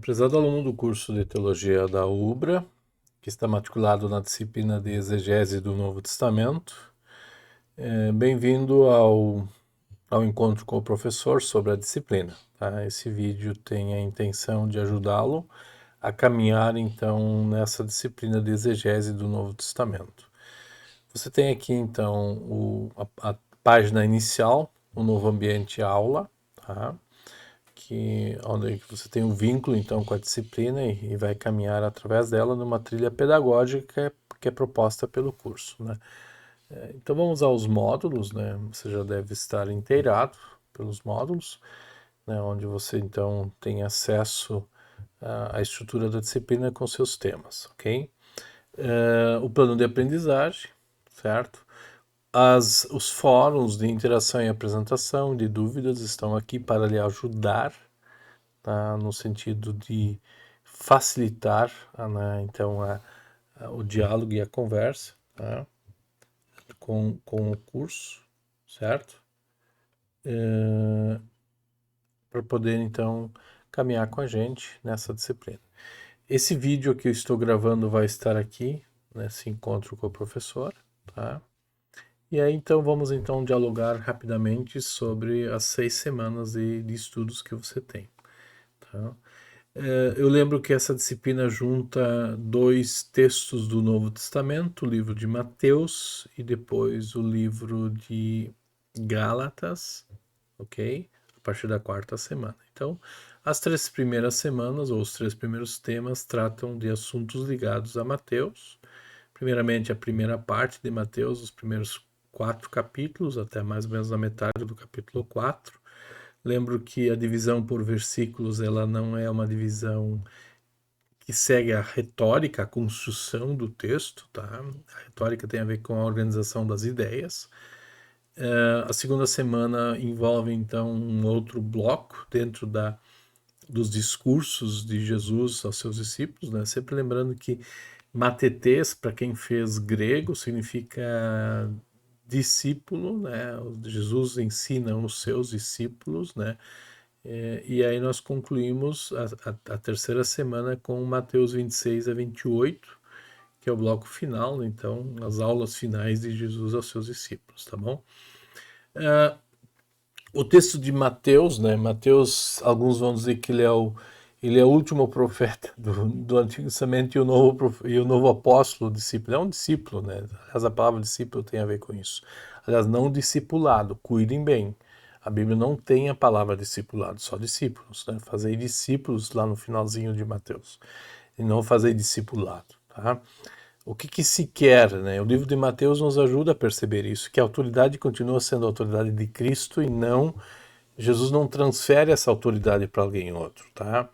Prezado aluno do curso de Teologia da UBRA, que está matriculado na disciplina de Exegese do Novo Testamento, bem-vindo ao encontro com o professor sobre a disciplina. Tá? Esse vídeo tem a intenção de ajudá-lo a caminhar, então, nessa disciplina de Exegese do Novo Testamento. Você tem aqui, então, a página inicial, o novo ambiente aula, tá? Onde você tem um vínculo então com a disciplina e vai caminhar através dela numa trilha pedagógica que é proposta pelo curso, né? Então vamos aos módulos, né? Você já deve estar inteirado pelos módulos, né? Onde você então tem acesso à estrutura da disciplina com seus temas, ok? O plano de aprendizagem, certo? Os fóruns de interação e apresentação de dúvidas estão aqui para lhe ajudar, tá? No sentido de facilitar, né, então o diálogo e a conversa, tá? Com o curso, certo? Para poder então caminhar com a gente nessa disciplina. Esse vídeo que eu estou gravando vai estar aqui nesse encontro com o professor, tá? E aí então vamos então dialogar rapidamente sobre as 6 semanas de estudos que você tem, tá? Eu lembro que essa disciplina junta dois textos do Novo Testamento, o livro de Mateus e depois o livro de Gálatas, ok? A partir da quarta semana. Então, as 3 primeiras semanas, ou os 3 primeiros temas, tratam de assuntos ligados a Mateus. Primeiramente, a primeira parte de Mateus, os primeiros 4 capítulos, até mais ou menos a metade do capítulo 4. Lembro que a divisão por versículos ela não é uma divisão que segue a retórica, a construção do texto, tá? A retórica tem a ver com a organização das ideias. A segunda semana envolve então um outro bloco dentro dos discursos de Jesus aos seus discípulos, né? Sempre lembrando que matetes, para quem fez grego, significa discípulo, né? Jesus ensina os seus discípulos, né? E aí nós concluímos a terceira semana com Mateus 26 a 28, que é o bloco final, né? Então, as aulas finais de Jesus aos seus discípulos, tá bom? O texto de Mateus, né? Mateus, alguns vão dizer que ele é o último profeta do Antigo Testamento e o novo apóstolo, discípulo. É um discípulo, né? Aliás, a palavra discípulo tem a ver com isso. Aliás, não discipulado, cuidem bem. A Bíblia não tem a palavra discipulado, só discípulos, né? Fazer discípulos lá no finalzinho de Mateus. E não fazer discipulado, tá? O que se quer, né? O livro de Mateus nos ajuda a perceber isso, que a autoridade continua sendo a autoridade de Cristo e não Jesus não transfere essa autoridade para alguém outro, tá?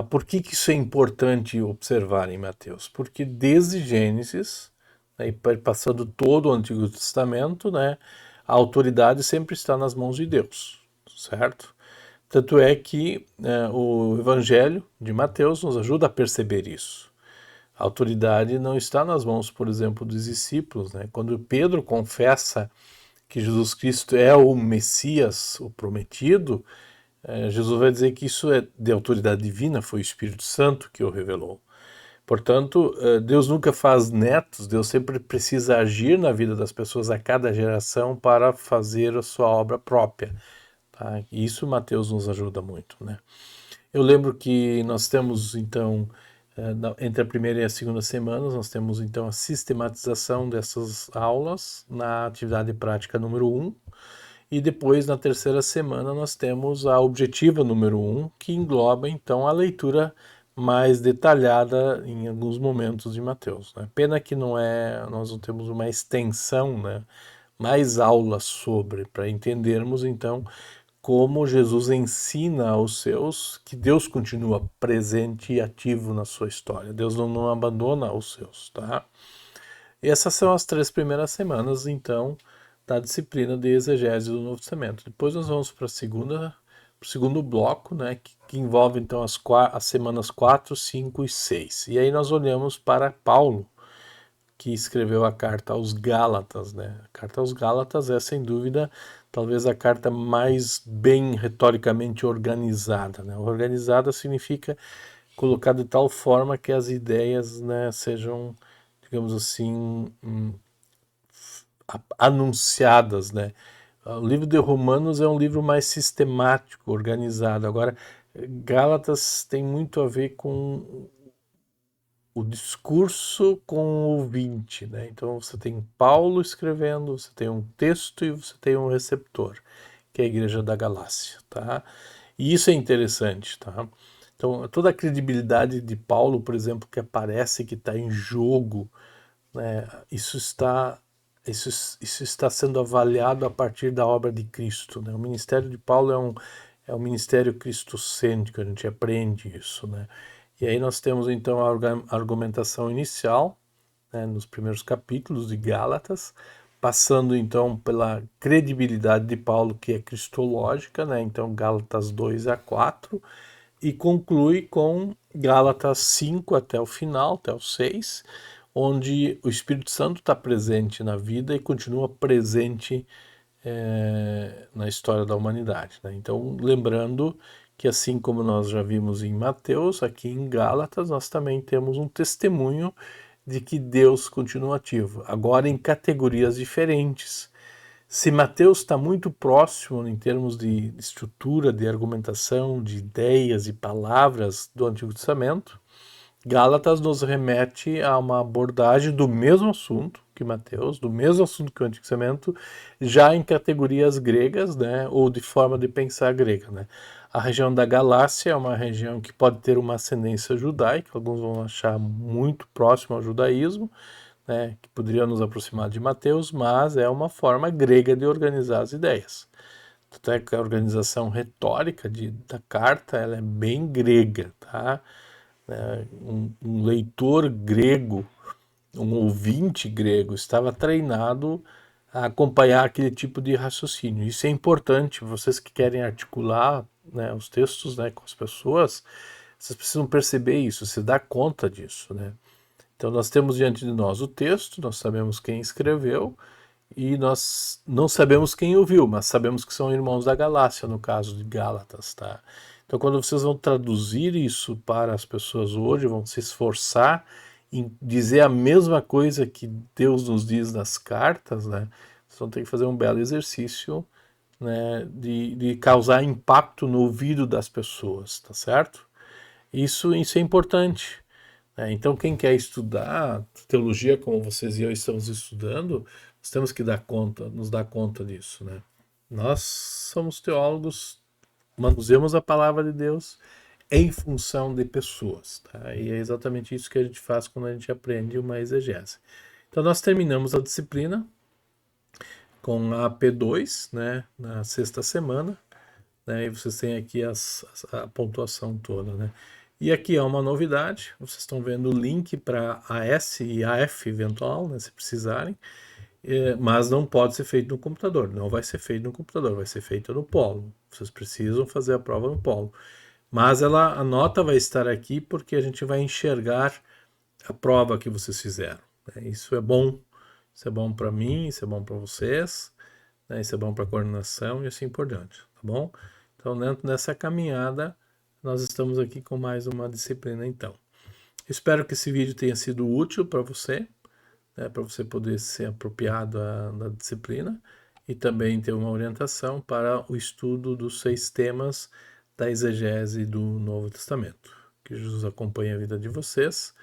Por que isso é importante observar em Mateus? Porque desde Gênesis, né, passando todo o Antigo Testamento, né, a autoridade sempre está nas mãos de Deus, certo? Tanto é que o Evangelho de Mateus nos ajuda a perceber isso. A autoridade não está nas mãos, por exemplo, dos discípulos, né? Quando Pedro confessa que Jesus Cristo é o Messias, o prometido, Jesus vai dizer que isso é de autoridade divina, foi o Espírito Santo que o revelou. Portanto, Deus nunca faz netos, Deus sempre precisa agir na vida das pessoas a cada geração para fazer a sua obra própria. Tá? E isso Mateus nos ajuda muito, né? Eu lembro que nós temos, então, entre a primeira e a segunda semana, nós temos, então, a sistematização dessas aulas na atividade prática número 1, e depois, na terceira semana, nós temos a objetiva número 1, que engloba, então, a leitura mais detalhada em alguns momentos de Mateus, né? Pena que nós não temos uma extensão, né? Mais aulas sobre, para entendermos, então, como Jesus ensina aos seus que Deus continua presente e ativo na sua história. Deus não abandona os seus, tá? E essas são as 3 primeiras semanas, então, da disciplina de exegese do Novo Testamento. Depois nós vamos para o segundo bloco, né, que envolve então as semanas 4, 5 e 6. E aí nós olhamos para Paulo, que escreveu a carta aos Gálatas, né? A carta aos Gálatas é, sem dúvida, talvez a carta mais bem retoricamente organizada, né? Organizada significa colocar de tal forma que as ideias, né, sejam, digamos assim, anunciadas, né? O livro de Romanos é um livro mais sistemático, organizado. Agora, Gálatas tem muito a ver com o discurso com o ouvinte, né? Então você tem Paulo escrevendo, você tem um texto e você tem um receptor, que é a Igreja da Galácia, tá? E isso é interessante, tá? Então toda a credibilidade de Paulo, por exemplo, que aparece que está em jogo, né? Isso está sendo avaliado a partir da obra de Cristo, né? O ministério de Paulo é um ministério cristocêntrico, a gente aprende isso, né? E aí nós temos então a argumentação inicial, né, nos primeiros capítulos de Gálatas, passando então pela credibilidade de Paulo, que é cristológica, né? Então Gálatas 2 a 4, e conclui com Gálatas 5 até o final, até o 6, onde o Espírito Santo está presente na vida e continua presente na história da humanidade, né? Então, lembrando que assim como nós já vimos em Mateus, aqui em Gálatas nós também temos um testemunho de que Deus continua ativo, agora em categorias diferentes. Se Mateus está muito próximo em termos de estrutura, de argumentação, de ideias e palavras do Antigo Testamento, Gálatas nos remete a uma abordagem do mesmo assunto que Mateus, do mesmo assunto que o Antigo Testamento, já em categorias gregas, né, ou de forma de pensar grega, né. A região da Galácia é uma região que pode ter uma ascendência judaica, alguns vão achar muito próximo ao judaísmo, né, que poderia nos aproximar de Mateus, mas é uma forma grega de organizar as ideias. Até que a organização retórica da carta ela é bem grega, tá? Um leitor grego, um ouvinte grego, estava treinado a acompanhar aquele tipo de raciocínio. Isso é importante, vocês que querem articular, né, os textos, né, com as pessoas, vocês precisam perceber isso, se dar conta disso, né? Então nós temos diante de nós o texto, nós sabemos quem escreveu e nós não sabemos quem ouviu, mas sabemos que são irmãos da Galácia, no caso de Gálatas, tá? Então quando vocês vão traduzir isso para as pessoas hoje, vão se esforçar em dizer a mesma coisa que Deus nos diz nas cartas, né? Vocês vão ter que fazer um belo exercício, né, de causar impacto no ouvido das pessoas, tá certo? Isso é importante. Então, quem quer estudar teologia, como vocês e eu estamos estudando, nós temos que nos dar conta disso, né? Nós somos teólogos, manuseamos a palavra de Deus em função de pessoas, tá? E é exatamente isso que a gente faz quando a gente aprende uma exegese. Então, nós terminamos a disciplina com a P2, né, na sexta semana, né, e vocês têm aqui a pontuação toda, né? E aqui é uma novidade, vocês estão vendo o link para AS e AF eventual, né, se precisarem, mas não pode ser feito no computador, não vai ser feito no computador, vai ser feito no Polo. Vocês precisam fazer a prova no Polo. Mas a nota vai estar aqui porque a gente vai enxergar a prova que vocês fizeram, né? Isso é bom para mim, isso é bom para vocês, né? Isso é bom para a coordenação e assim por diante, tá bom? Então, dentro dessa caminhada, nós estamos aqui com mais uma disciplina, então. Espero que esse vídeo tenha sido útil para você, né, para você poder ser apropriado da disciplina e também ter uma orientação para o estudo dos 6 temas da exegese do Novo Testamento. Que Jesus acompanhe a vida de vocês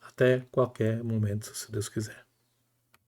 até qualquer momento, se Deus quiser.